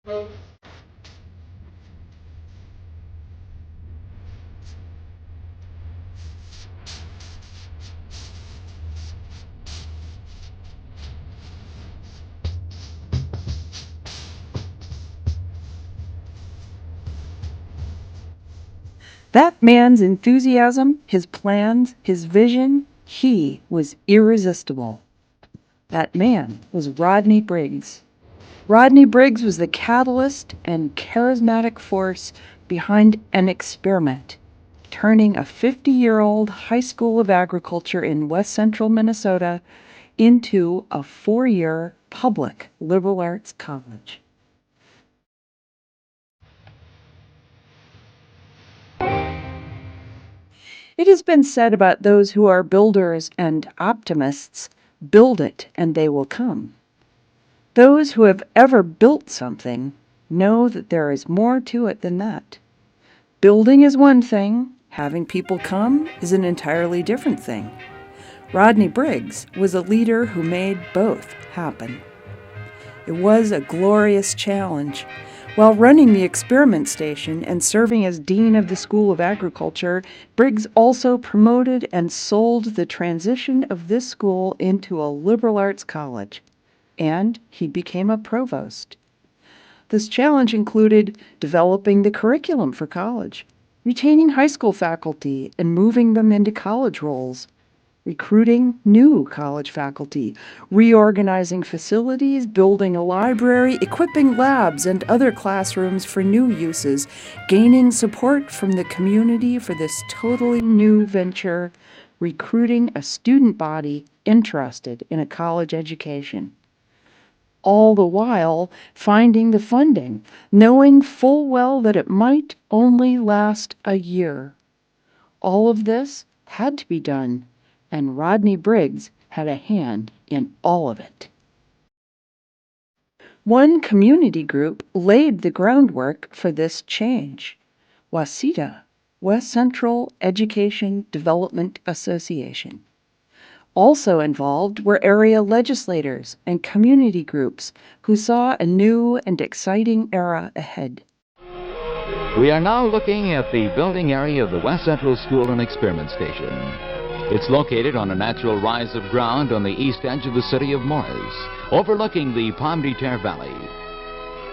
That man's enthusiasm, his plans, his vision, he was irresistible. That man was Rodney Briggs. Rodney Briggs was the catalyst and charismatic force behind an experiment, turning a 50-year-old high school of agriculture in west central Minnesota into a 4-year public liberal arts college. It has been said about those who are builders and optimists, build it and they will come. Those who have ever built something know that there is more to it than that. Building is one thing, having people come is an entirely different thing. Rodney Briggs was a leader who made both happen. It was a glorious challenge. While running the experiment station and serving as dean of the School of Agriculture, Briggs also promoted and sold the transition of this school into a liberal arts college, and he became a provost. This challenge included developing the curriculum for college, retaining high school faculty and moving them into college roles, recruiting new college faculty, reorganizing facilities, building a library, equipping labs and other classrooms for new uses, gaining support from the community for this totally new venture, recruiting a student body interested in a college education. All the while finding the funding, knowing full well that it might only last a year. All of this had to be done, and Rodney Briggs had a hand in all of it. One community group laid the groundwork for this change. WASETA, West Central Education Development Association. Also involved were area legislators and community groups who saw a new and exciting era ahead. We are now looking at the building area of the West Central School and Experiment Station. It's located on a natural rise of ground on the east edge of the city of Morris, overlooking the Pomme de Terre Valley.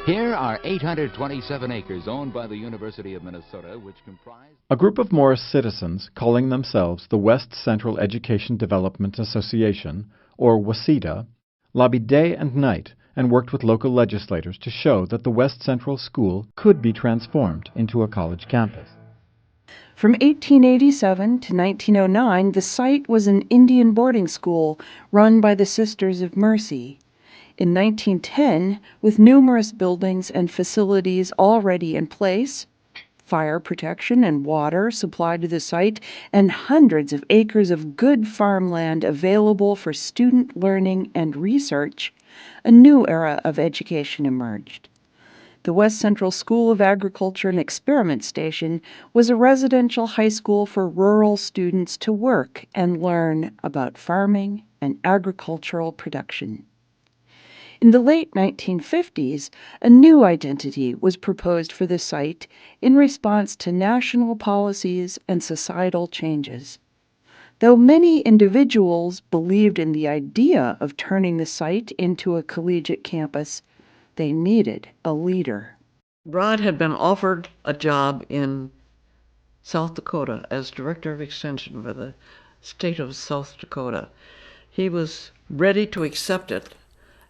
Here are 827 acres owned by the University of Minnesota, which comprise... A group of Morris citizens, calling themselves the West Central Education Development Association, or WASETA, lobbied day and night and worked with local legislators to show that the West Central School could be transformed into a college campus. From 1887 to 1909, the site was an Indian boarding school run by the Sisters of Mercy. In 1910, with numerous buildings and facilities already in place, fire protection and water supplied to the site, and hundreds of acres of good farmland available for student learning and research, a new era of education emerged. The West Central School of Agriculture and Experiment Station was a residential high school for rural students to work and learn about farming and agricultural production. In the late 1950s, a new identity was proposed for the site in response to national policies and societal changes. Though many individuals believed in the idea of turning the site into a collegiate campus, they needed a leader. Rod had been offered a job in South Dakota as director of extension for the state of South Dakota. He was ready to accept it,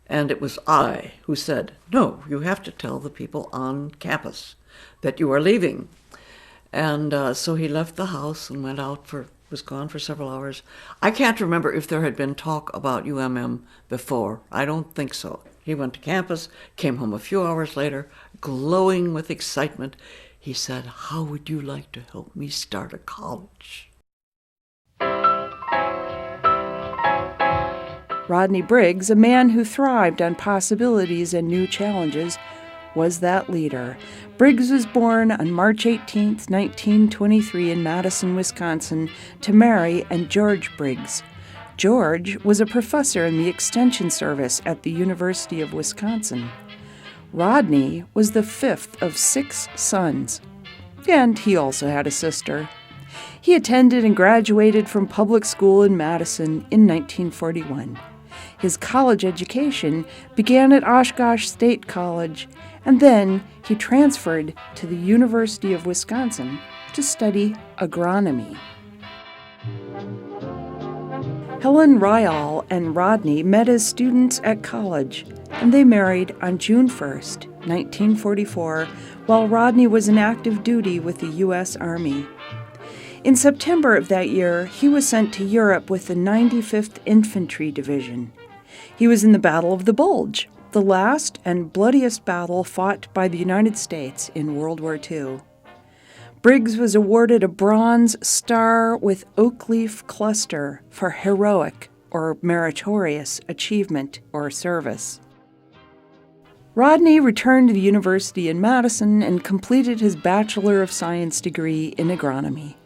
and it was I who said, no, you have to tell the people on campus that you are leaving. And so he left the house and was gone for several hours. I can't remember if there had been talk about UMM before. I don't think so. He went to campus, came home a few hours later, glowing with excitement. He said, how would you like to help me start a college? Rodney Briggs, a man who thrived on possibilities and new challenges, was that leader. Briggs was born on March 18, 1923 in Madison, Wisconsin, to Mary and George Briggs. George was a professor in the Extension Service at the University of Wisconsin. Rodney was the fifth of 6 sons, and he also had a sister. He attended and graduated from public school in Madison in 1941. His college education began at Oshkosh State College, and then he transferred to the University of Wisconsin to study agronomy. Helen Ryall and Rodney met as students at college, and they married on June 1st, 1944, while Rodney was in active duty with the U.S. Army. In September of that year, he was sent to Europe with the 95th Infantry Division. He was in the Battle of the Bulge, the last and bloodiest battle fought by the United States in World War II. Briggs was awarded a Bronze Star with Oak Leaf Cluster for heroic or meritorious achievement or service. Rodney returned to the university in Madison and completed his Bachelor of Science degree in agronomy.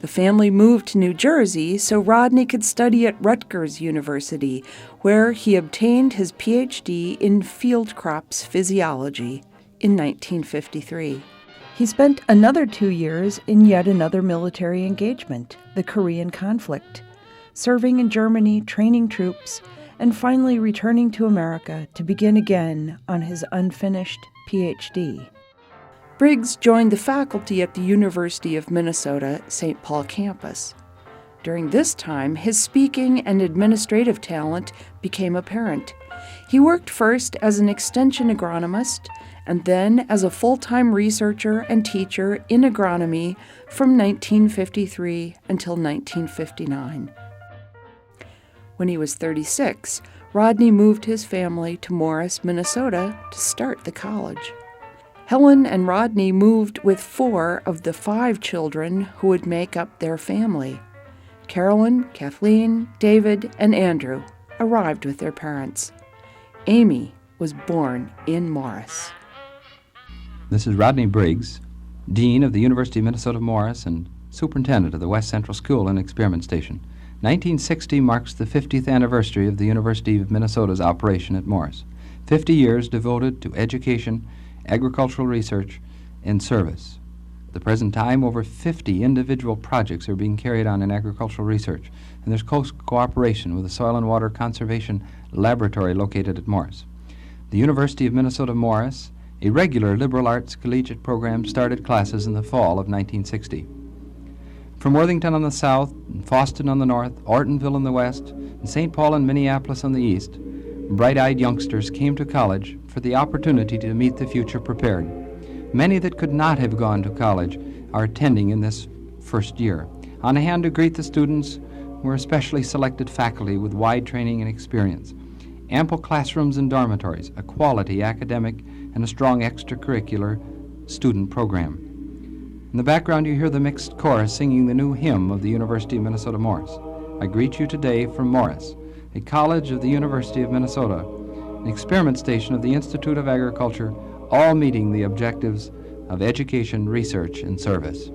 The family moved to New Jersey so Rodney could study at Rutgers University, where he obtained his Ph.D. in field crops physiology in 1953. He spent another 2 years in yet another military engagement, the Korean conflict, serving in Germany, training troops, and finally returning to America to begin again on his unfinished Ph.D. Briggs joined the faculty at the University of Minnesota St. Paul campus. During this time, his speaking and administrative talent became apparent. He worked first as an extension agronomist and then as a full-time researcher and teacher in agronomy from 1953 until 1959. When he was 36, Rodney moved his family to Morris, Minnesota to start the college. Helen and Rodney moved with 4 of the 5 children who would make up their family. Carolyn, Kathleen, David, and Andrew arrived with their parents. Amy was born in Morris. This is Rodney Briggs, Dean of the University of Minnesota Morris and Superintendent of the West Central School and Experiment Station. 1960 marks the 50th anniversary of the University of Minnesota's operation at Morris. 50 years devoted to education, agricultural research, and service. At the present time, over 50 individual projects are being carried on in agricultural research, and there's close cooperation with the Soil and Water Conservation Laboratory located at Morris. The University of Minnesota Morris, a regular liberal arts collegiate program, started classes in the fall of 1960. From Worthington on the south, and Foston on the north, Ortonville in the west, and St. Paul and Minneapolis on the east, bright-eyed youngsters came to college for the opportunity to meet the future prepared. Many that could not have gone to college are attending in this first year. On hand to greet the students were especially selected faculty with wide training and experience, ample classrooms and dormitories, a quality academic and a strong extracurricular student program. In the background you hear the mixed chorus singing the new hymn of the University of Minnesota Morris. I greet you today from Morris, a college of the University of Minnesota, an experiment station of the Institute of Agriculture, all meeting the objectives of education, research, and service.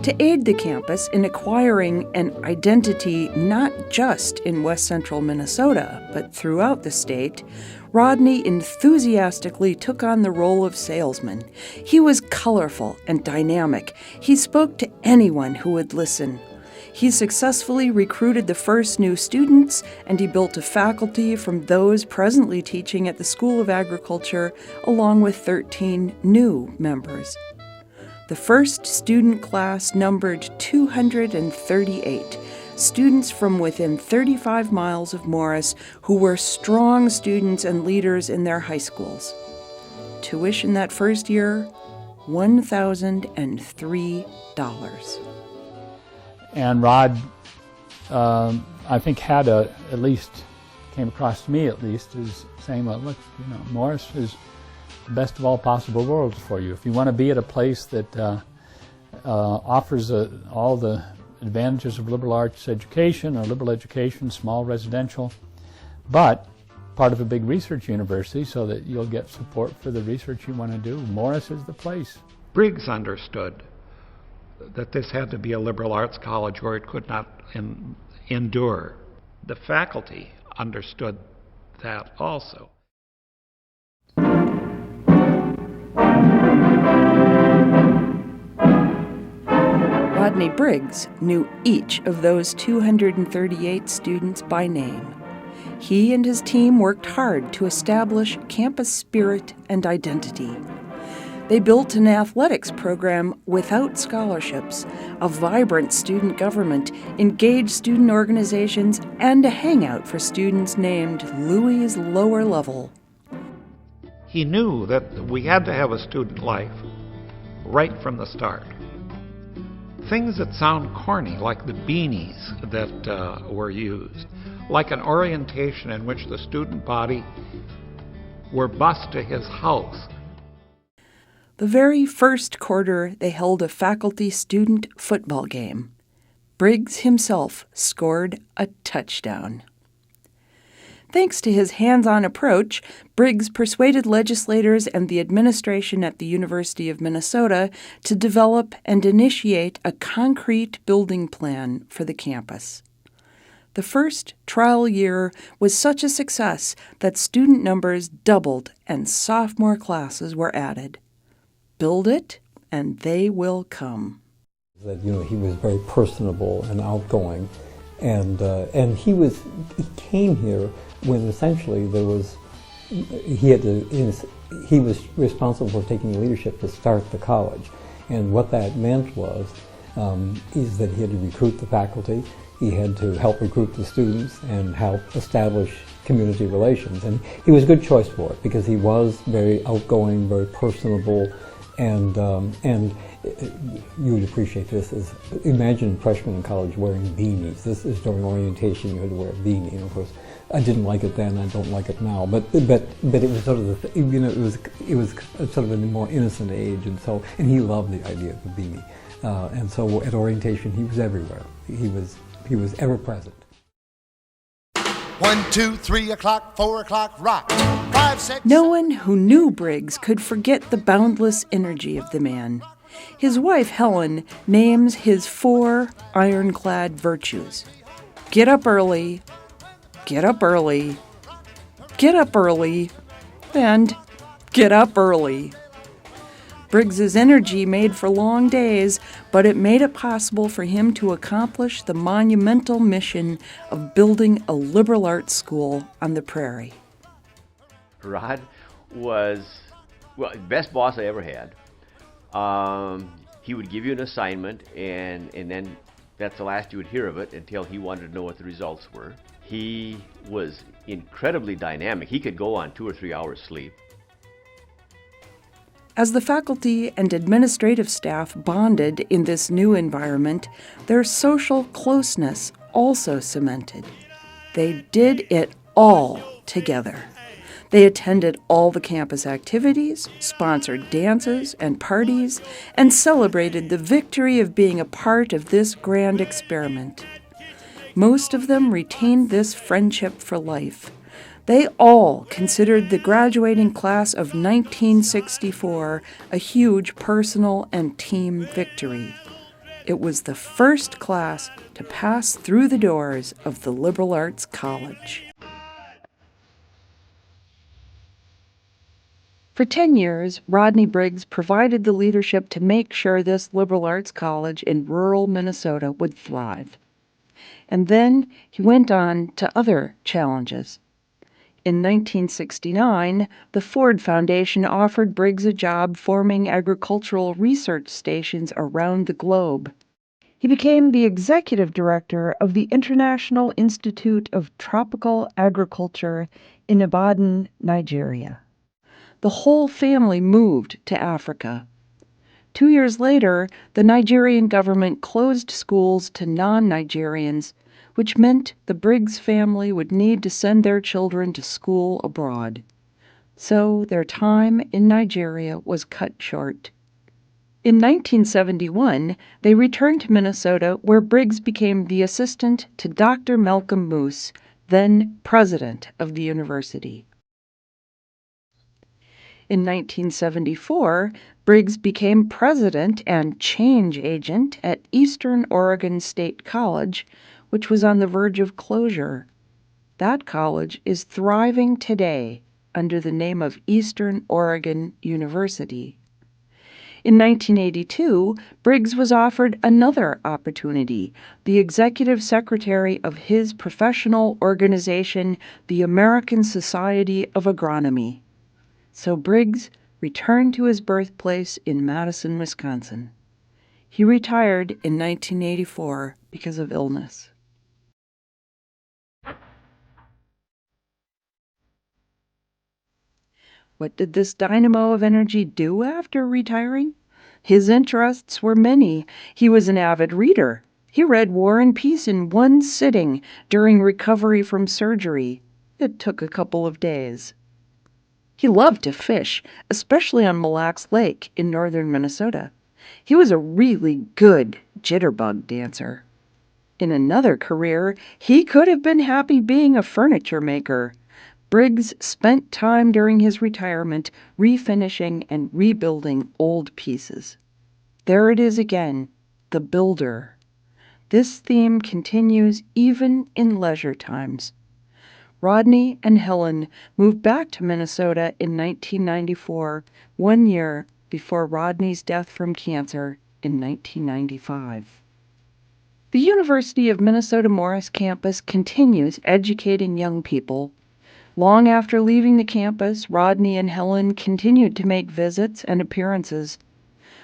To aid the campus in acquiring an identity not just in West Central Minnesota, but throughout the state, Rodney enthusiastically took on the role of salesman. He was colorful and dynamic. He spoke to anyone who would listen. He successfully recruited the first new students, and he built a faculty from those presently teaching at the School of Agriculture, along with 13 new members. The first student class numbered 238 students from within 35 miles of Morris who were strong students and leaders in their high schools. Tuition that first year, $1,003. And Rod, I think had at least, came across to me at least, as saying, well, look, Morris is the best of all possible worlds for you. If you want to be at a place that offers all the advantages of liberal arts education or liberal education, small residential, but part of a big research university so that you'll get support for the research you want to do, Morris is the place. Briggs understood that this had to be a liberal arts college or it could not endure. The faculty understood that also. Rodney Briggs knew each of those 238 students by name. He and his team worked hard to establish campus spirit and identity. They built an athletics program without scholarships, a vibrant student government, engaged student organizations, and a hangout for students named Louis's Lower Level. He knew that we had to have a student life right from the start. Things that sound corny, like the beanies that were used, like an orientation in which the student body were bused to his house. The very first quarter, they held a faculty-student football game. Briggs himself scored a touchdown. Thanks to his hands-on approach, Briggs persuaded legislators and the administration at the University of Minnesota to develop and initiate a concrete building plan for the campus. The first trial year was such a success that student numbers doubled and sophomore classes were added. Build it, and they will come. That he was very personable and outgoing, and he came here when essentially he was responsible for taking leadership to start the college, and what that meant is that he had to recruit the faculty, he had to help recruit the students, and help establish community relations, and he was a good choice for it because he was very outgoing, very personable. And you would appreciate this. Imagine freshmen in college wearing beanies. This is during orientation. You had to wear a beanie. And of course, I didn't like it then. I don't like it now. But it was sort of it was sort of a more innocent age, and he loved the idea of the beanie. And so at orientation, he was everywhere. He was ever present. 1, 2, 3 o'clock, 4 o'clock, rock. 5, 6. No one who knew Briggs could forget the boundless energy of the man. His wife, Helen, names his 4 ironclad virtues: get up early, get up early, get up early, and get up early. Briggs's energy made for long days, but it made it possible for him to accomplish the monumental mission of building a liberal arts school on the prairie. Rod was, the best boss I ever had. He would give you an assignment, and then that's the last you would hear of it until he wanted to know what the results were. He was incredibly dynamic. He could go on 2 or 3 hours sleep. As the faculty and administrative staff bonded in this new environment, their social closeness also cemented. They did it all together. They attended all the campus activities, sponsored dances and parties, and celebrated the victory of being a part of this grand experiment. Most of them retained this friendship for life. They all considered the graduating class of 1964 a huge personal and team victory. It was the first class to pass through the doors of the Liberal Arts College. For 10 years, Rodney Briggs provided the leadership to make sure this liberal arts college in rural Minnesota would thrive. And then he went on to other challenges. In 1969, the Ford Foundation offered Briggs a job forming agricultural research stations around the globe. He became the executive director of the International Institute of Tropical Agriculture in Ibadan, Nigeria. The whole family moved to Africa. 2 years later, the Nigerian government closed schools to non-Nigerians, which meant the Briggs family would need to send their children to school abroad. So their time in Nigeria was cut short. In 1971, they returned to Minnesota, where Briggs became the assistant to Dr. Malcolm Moose, then president of the university. In 1974, Briggs became president and change agent at Eastern Oregon State College, which was on the verge of closure. That college is thriving today under the name of Eastern Oregon University. In 1982, Briggs was offered another opportunity, the executive secretary of his professional organization, the American Society of Agronomy. So Briggs returned to his birthplace in Madison, Wisconsin. He retired in 1984 because of illness. What did this dynamo of energy do after retiring? His interests were many. He was an avid reader. He read War and Peace in one sitting during recovery from surgery. It took a couple of days. He loved to fish, especially on Mille Lacs Lake in northern Minnesota. He was a really good jitterbug dancer. In another career, he could have been happy being a furniture maker. Briggs spent time during his retirement refinishing and rebuilding old pieces. There it is again, the builder. This theme continues even in leisure times. Rodney and Helen moved back to Minnesota in 1994, 1 year before Rodney's death from cancer in 1995. The University of Minnesota Morris campus continues educating young people. Long after leaving the campus, Rodney and Helen continued to make visits and appearances.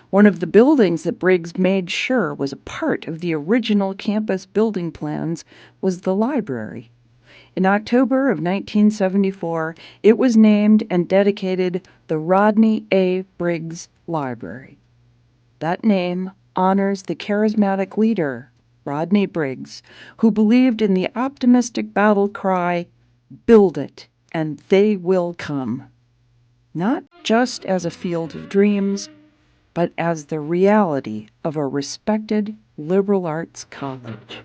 One of the buildings that Briggs made sure was a part of the original campus building plans was the library. In October of 1974, it was named and dedicated the Rodney A. Briggs Library. That name honors the charismatic leader, Rodney Briggs, who believed in the optimistic battle cry, "Build it, and they will come," not just as a field of dreams, but as the reality of a respected liberal arts college.